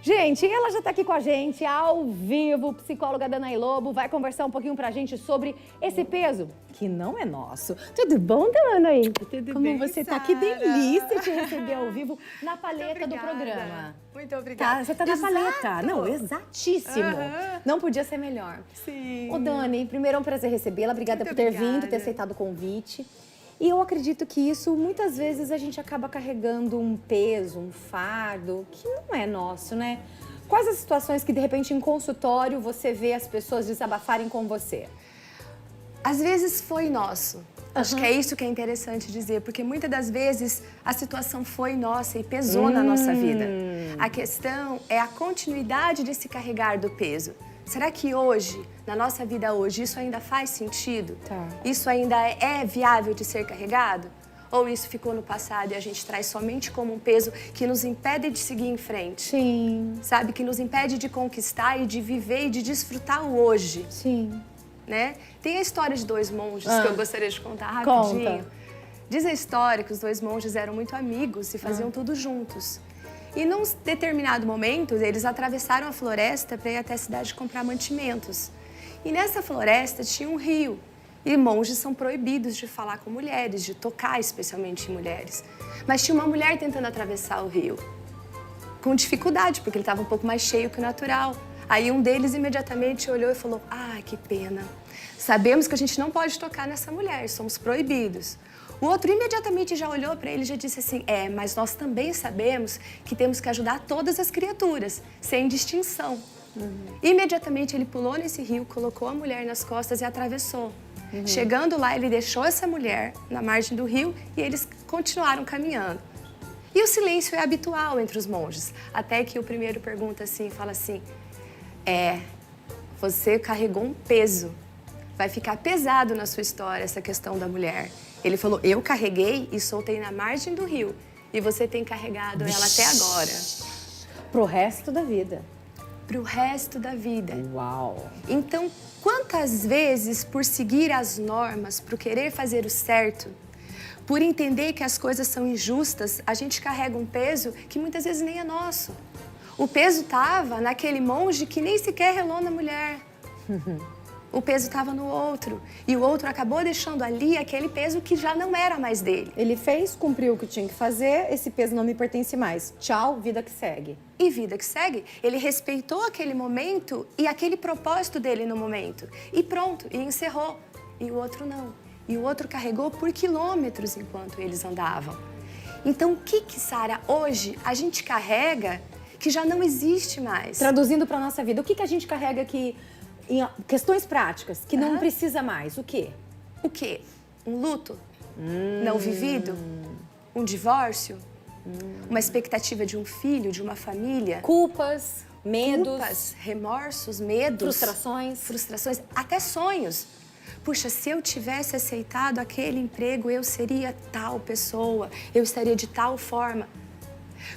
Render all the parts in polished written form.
Gente, ela já tá aqui com a gente, ao vivo, psicóloga Danaí Lobo, vai conversar um pouquinho pra gente sobre esse peso, que não é nosso. Tudo bom, Danaí? Tudo Como bem, você tá? Sara? Que delícia te receber ao vivo na paleta do obrigada. programa. Muito obrigada. Tá, você tá na Exato. paleta. Não, exatíssimo. Aham. Não podia ser melhor. Sim. Ô, Dani, primeiro é um prazer recebê-la. Obrigada Muito por ter obrigada. vindo, ter aceitado o convite. E eu acredito que isso, muitas vezes, a gente acaba carregando um peso, um fardo, que não é nosso, né? Quais as situações que, de repente, em consultório, você vê as pessoas desabafarem com você? Às vezes foi nosso. Acho que é isso que é interessante dizer, porque muitas das vezes a situação foi nossa e pesou na nossa vida. A questão é a continuidade de se carregar do peso. Será que hoje, na nossa vida hoje, isso ainda faz sentido? Tá. Isso ainda é viável de ser carregado? Ou isso ficou no passado e a gente traz somente como um peso que nos impede de seguir em frente? Sim, Sabe? Que nos impede de conquistar e de viver e de desfrutar o hoje, sim. né? Tem a história de dois monges que eu gostaria de contar rapidinho. Conta. Diz a história que os dois monges eram muito amigos e faziam tudo juntos. E num determinado momento, eles atravessaram a floresta para ir até a cidade comprar mantimentos. E nessa floresta tinha um rio. E monges são proibidos de falar com mulheres, de tocar especialmente em mulheres. Mas tinha uma mulher tentando atravessar o rio, com dificuldade, porque ele estava um pouco mais cheio que o natural. Aí um deles imediatamente olhou e falou: "Ah, que pena. Sabemos que a gente não pode tocar nessa mulher, somos proibidos." O outro imediatamente já olhou para ele e já disse assim: mas nós também sabemos que temos que ajudar todas as criaturas, sem distinção." Imediatamente ele pulou nesse rio, colocou a mulher nas costas e atravessou. Chegando lá, ele deixou essa mulher na margem do rio e eles continuaram caminhando. E o silêncio é habitual entre os monges, até que o primeiro pergunta assim, fala assim: você carregou um peso, vai ficar pesado na sua história essa questão da mulher. Ele falou: eu carreguei e soltei na margem do rio, e você tem carregado ela até agora. Pro resto da vida. Pro resto da vida. Uau! Então, quantas vezes, por seguir as normas, por querer fazer o certo, por entender que as coisas são injustas, a gente carrega um peso que muitas vezes nem é nosso. O peso estava naquele monge que nem sequer relou na mulher. O peso estava no outro. E o outro acabou deixando ali aquele peso que já não era mais dele. Ele fez, cumpriu o que tinha que fazer, esse peso não me pertence mais. Tchau, vida que segue. E vida que segue, ele respeitou aquele momento e aquele propósito dele no momento. E pronto, e encerrou. E o outro não. E o outro carregou por quilômetros enquanto eles andavam. Então, o que, Sara, hoje a gente carrega que já não existe mais? Traduzindo para nossa vida, o que a gente carrega que, em questões práticas, que não precisa mais? O quê? O quê? Um luto não vivido? Um divórcio? Uma expectativa de um filho, de uma família? Culpas, medos, Culpas, remorsos, medos, frustrações, até sonhos. Puxa, se eu tivesse aceitado aquele emprego, eu seria tal pessoa, eu estaria de tal forma.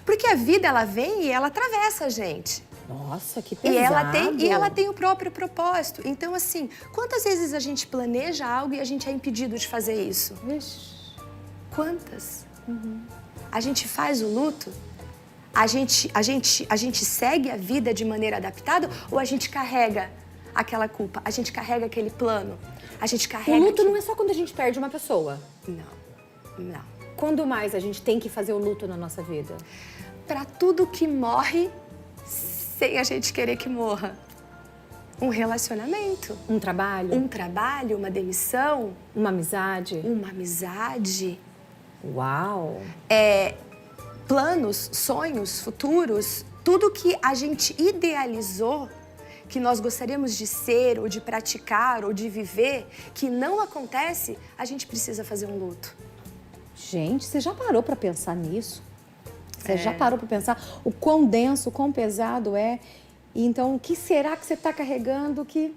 Porque a vida, ela vem e ela atravessa a gente. Nossa, que pesado. E ela tem o próprio propósito. Então, assim, quantas vezes a gente planeja algo e a gente é impedido de fazer isso? Vixe. Quantas? A gente faz o luto? A gente segue a vida de maneira adaptada ou a gente carrega aquela culpa? A gente carrega aquele plano? A gente carrega... O luto não é só quando a gente perde uma pessoa. Não. Quando mais a gente tem que fazer o luto na nossa vida? Para tudo que morre sem a gente querer que morra. Um relacionamento. Um trabalho? Um trabalho, uma demissão. Uma amizade? Uma amizade. Uau! Planos, sonhos, futuros, tudo que a gente idealizou, que nós gostaríamos de ser, ou de praticar, ou de viver, que não acontece, a gente precisa fazer um luto. Gente, você já parou para pensar nisso? Você já parou para pensar o quão denso, o quão pesado é? E então, o que será que você está carregando que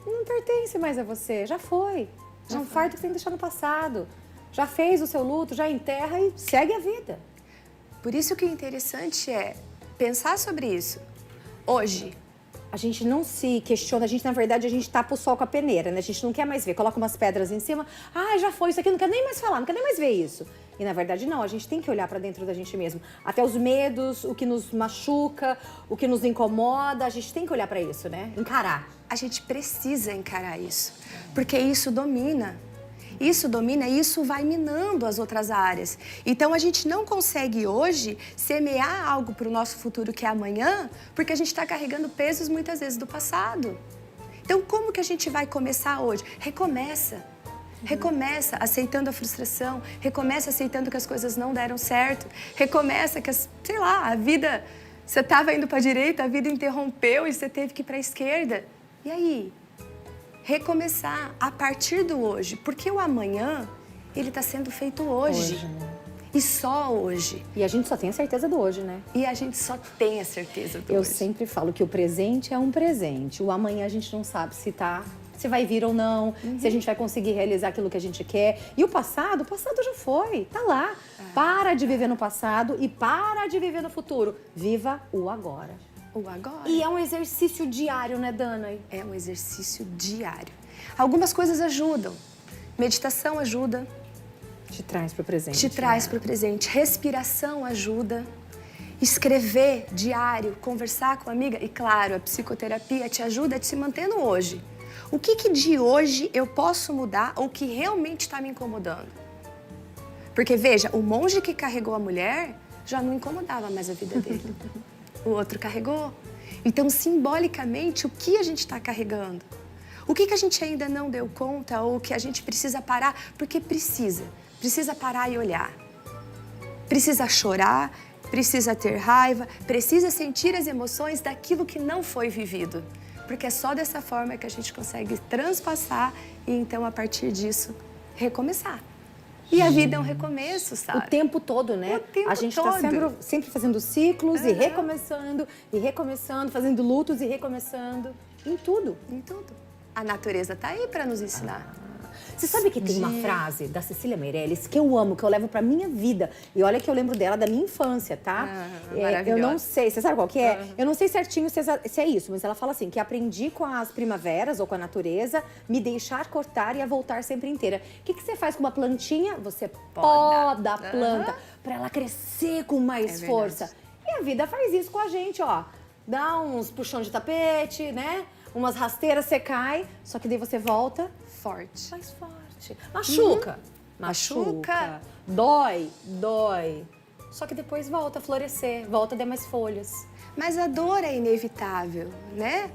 não pertence mais a você? Já foi. Já é um fardo que você tem que deixar no passado. Já fez o seu luto, já enterra e segue a vida. Por isso que o interessante é pensar sobre isso. Hoje, a gente não se questiona, na verdade, a gente tapa o sol com a peneira, né? A gente não quer mais ver, coloca umas pedras em cima, já foi, isso aqui, não quer nem mais falar, não quer nem mais ver isso. E na verdade não, a gente tem que olhar para dentro da gente mesmo. Até os medos, o que nos machuca, o que nos incomoda, a gente tem que olhar para isso, né? Encarar. A gente precisa encarar isso, porque isso domina. Isso domina e isso vai minando as outras áreas. Então, a gente não consegue hoje semear algo para o nosso futuro que é amanhã, porque a gente está carregando pesos muitas vezes do passado. Então, como que a gente vai começar hoje? Recomeça. Recomeça aceitando a frustração, recomeça aceitando que as coisas não deram certo, recomeça que, sei lá, a vida... Você estava indo para a direita, a vida interrompeu e você teve que ir para a esquerda. E aí? Recomeçar a partir do hoje, porque o amanhã, ele está sendo feito hoje. Né? E só hoje. E a gente só tem a certeza do hoje, né? E a gente só tem a certeza do hoje. Eu sempre falo que o presente é um presente. O amanhã a gente não sabe se vai vir ou não, se a gente vai conseguir realizar aquilo que a gente quer. E o passado já foi, tá lá. Para de viver no passado e para de viver no futuro. Viva o agora. O agora. E é um exercício diário, né, Dana? É um exercício diário. Algumas coisas ajudam. Meditação ajuda. Te traz para o presente. Te traz para o presente. Respiração ajuda. Escrever diário, conversar com a amiga. E claro, a psicoterapia te ajuda a te se manter no hoje. O que de hoje eu posso mudar ou que realmente está me incomodando? Porque veja, o monge que carregou a mulher já não incomodava mais a vida dele. O outro carregou. Então, simbolicamente, o que a gente está carregando? O que a gente ainda não deu conta ou que a gente precisa parar? Porque precisa parar e olhar. Precisa chorar, precisa ter raiva, precisa sentir as emoções daquilo que não foi vivido. Porque é só dessa forma que a gente consegue transpassar e, então, a partir disso, recomeçar. E a vida é um recomeço, sabe? O tempo todo, né? O tempo a gente todo. está sempre fazendo ciclos e recomeçando, fazendo lutos e recomeçando. Em tudo. Em tudo. A natureza está aí para nos ensinar. Você sabe que tem uma frase da Cecília Meirelles que eu amo, que eu levo pra minha vida. E olha que eu lembro dela da minha infância, tá? Eu não sei, você sabe qual que é? Eu não sei certinho se é isso, mas ela fala assim, que aprendi com as primaveras ou com a natureza, me deixar cortar e a voltar sempre inteira. O que você faz com uma plantinha? Você poda a planta pra ela crescer com mais força. E a vida faz isso com a gente, ó. Dá uns puxão de tapete, né? Umas rasteiras, você cai, só que daí você volta forte. Mais forte. Machuca. Machuca. Dói. Só que depois volta a florescer, volta a dar mais folhas. Mas a dor é inevitável, né?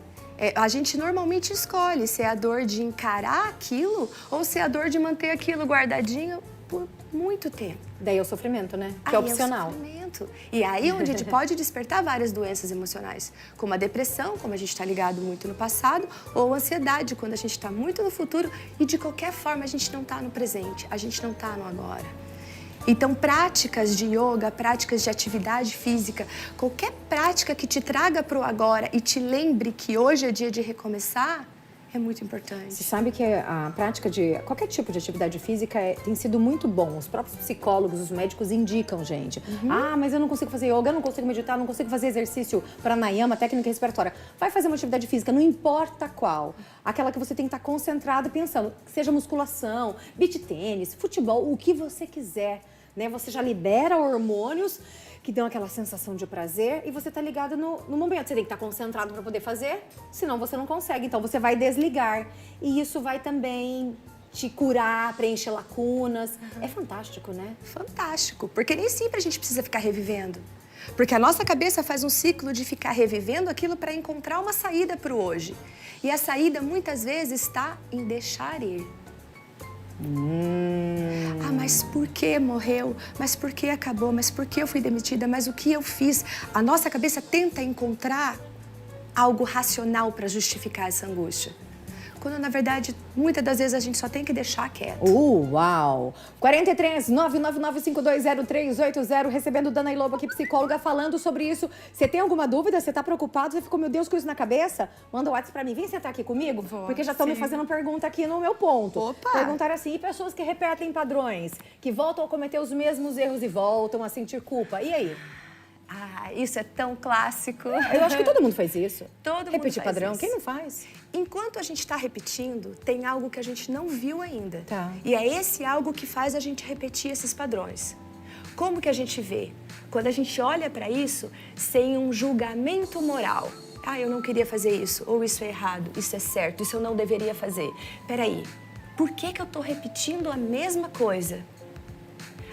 A gente normalmente escolhe se é a dor de encarar aquilo ou se é a dor de manter aquilo guardadinho por muito tempo. Daí é o sofrimento, né? Que é opcional. É o sofrimento. E aí onde a gente pode despertar várias doenças emocionais, como a depressão, como a gente está ligado muito no passado, ou a ansiedade, quando a gente está muito no futuro e de qualquer forma a gente não está no presente, a gente não está no agora. Então, práticas de yoga, práticas de atividade física, qualquer prática que te traga para o agora e te lembre que hoje é dia de recomeçar, é muito importante. Você sabe que a prática de qualquer tipo de atividade física tem sido muito bom. Os próprios psicólogos, os médicos indicam, gente. Ah, mas eu não consigo fazer yoga, eu não consigo meditar, eu não consigo fazer exercício pranayama, técnica respiratória. Vai fazer uma atividade física, não importa qual. Aquela que você tem que estar concentrado pensando, seja musculação, beach tênis, futebol, o que você quiser. Né? Você já libera hormônios que dão aquela sensação de prazer e você tá ligado no momento. Você tem que estar concentrado para poder fazer, senão você não consegue. Então você vai desligar. E isso vai também te curar, preencher lacunas. É fantástico, né? Fantástico, porque nem sempre a gente precisa ficar revivendo. Porque a nossa cabeça faz um ciclo de ficar revivendo aquilo para encontrar uma saída para o hoje. E a saída muitas vezes está em deixar ir. Ah, mas por que morreu? Mas por que acabou? Mas por que eu fui demitida? Mas o que eu fiz? A nossa cabeça tenta encontrar algo racional para justificar essa angústia. Quando, na verdade, muitas das vezes a gente só tem que deixar quieto. Uau! 43 999520380, recebendo Dana Lobo aqui, psicóloga, falando sobre isso. Você tem alguma dúvida? Você tá preocupado? Você ficou, meu Deus, com isso na cabeça? Manda o WhatsApp pra mim. Vem sentar aqui comigo, porque já estão me fazendo pergunta aqui no meu ponto. Opa! Perguntaram assim, e pessoas que repetem padrões, que voltam a cometer os mesmos erros e voltam a sentir culpa. E aí? Ah, isso é tão clássico. Eu acho que todo mundo faz isso. Todo mundo Repetir faz padrão, isso. quem não faz? Enquanto a gente está repetindo, tem algo que a gente não viu ainda. Tá. E é esse algo que faz a gente repetir esses padrões. Como que a gente vê? Quando a gente olha para isso sem um julgamento moral. Ah, eu não queria fazer isso, ou isso é errado, isso é certo, isso eu não deveria fazer. Peraí, por que eu estou repetindo a mesma coisa?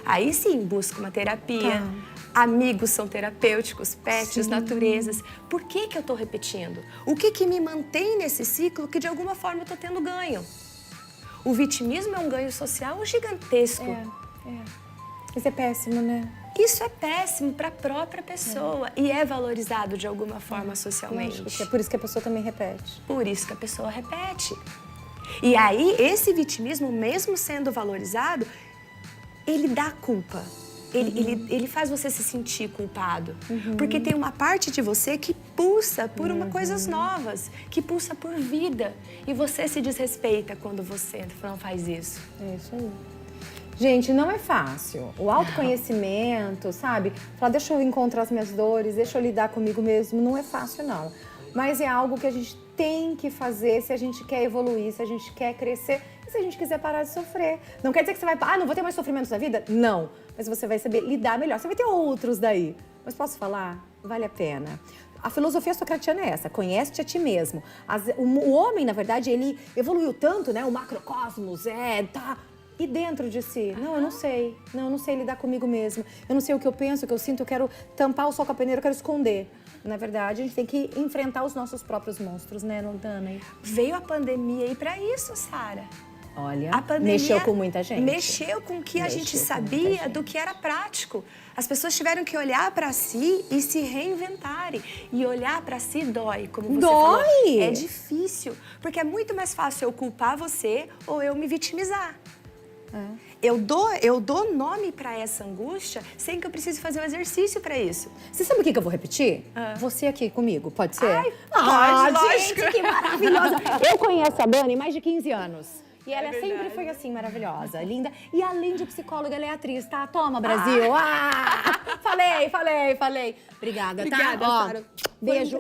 Aí sim, busca uma terapia. Tá. Amigos são terapêuticos, pets, naturezas. Por que eu estou repetindo? O que me mantém nesse ciclo que de alguma forma eu estou tendo ganho? O vitimismo é um ganho social gigantesco. Isso é péssimo, né? Isso é péssimo para a própria pessoa e é valorizado de alguma forma socialmente. É por isso que a pessoa também repete. Por isso que a pessoa repete. E aí, esse vitimismo, mesmo sendo valorizado, ele dá culpa. Ele faz você se sentir culpado. Porque tem uma parte de você que pulsa por coisas novas, que pulsa por vida. E você se desrespeita quando você não faz isso. É isso aí. Gente, não é fácil. O autoconhecimento, sabe? Falar, deixa eu encontrar as minhas dores, deixa eu lidar comigo mesmo, não é fácil, não. Mas é algo que a gente tem que fazer se a gente quer evoluir, se a gente quer crescer e se a gente quiser parar de sofrer. Não quer dizer que você vai, não vou ter mais sofrimentos na vida? Não. Mas você vai saber lidar melhor. Você vai ter outros daí. Mas posso falar? Vale a pena. A filosofia socratiana é essa, conhece-te a ti mesmo. O homem, na verdade, ele evoluiu tanto, né? O macrocosmos, tá... E dentro de si? Não, eu não sei. Não, eu não sei lidar comigo mesmo. Eu não sei o que eu penso, o que eu sinto, eu quero tampar o sol com a peneira, eu quero esconder. Na verdade, a gente tem que enfrentar os nossos próprios monstros, né, Dana? Veio a pandemia aí pra isso, Sara. Olha, A pandemia mexeu com muita gente. Mexeu com o que a gente sabia do que era prático. As pessoas tiveram que olhar para si e se reinventarem. E olhar para si dói, como você falou. É difícil, porque é muito mais fácil eu culpar você ou eu me vitimizar. Eu dou nome para essa angústia sem que eu precise fazer um exercício para isso. Você sabe o que eu vou repetir? Você aqui comigo, pode ser? Ai, pode, lógico. Gente, que maravilhosa. Eu conheço a Dani há mais de 15 anos. E ela sempre foi assim, maravilhosa, linda. E além de psicóloga, ela é atriz, tá? Toma, Brasil. Falei. Obrigada, tá? Obrigada, Sara. Beijo.